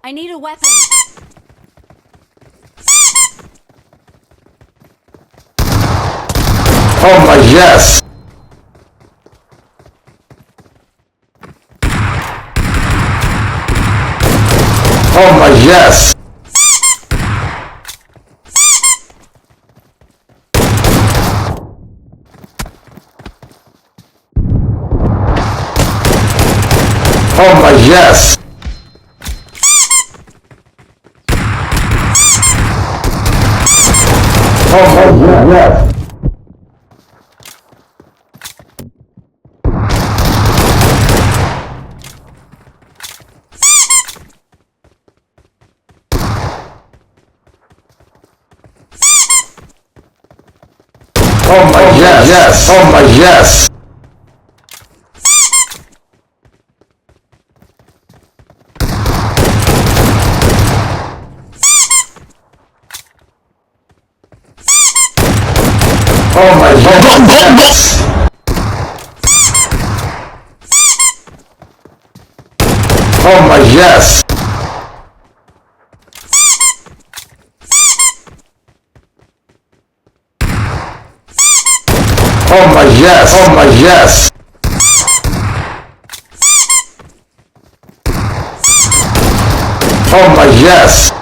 I need a weapon. Oh my yes! Oh my yes! Oh my yes! Oh my yes! Oh my yes! Yes! Oh my yes! Oh my yes! Oh my yes! Oh my yes! Oh my yes! Oh my yes!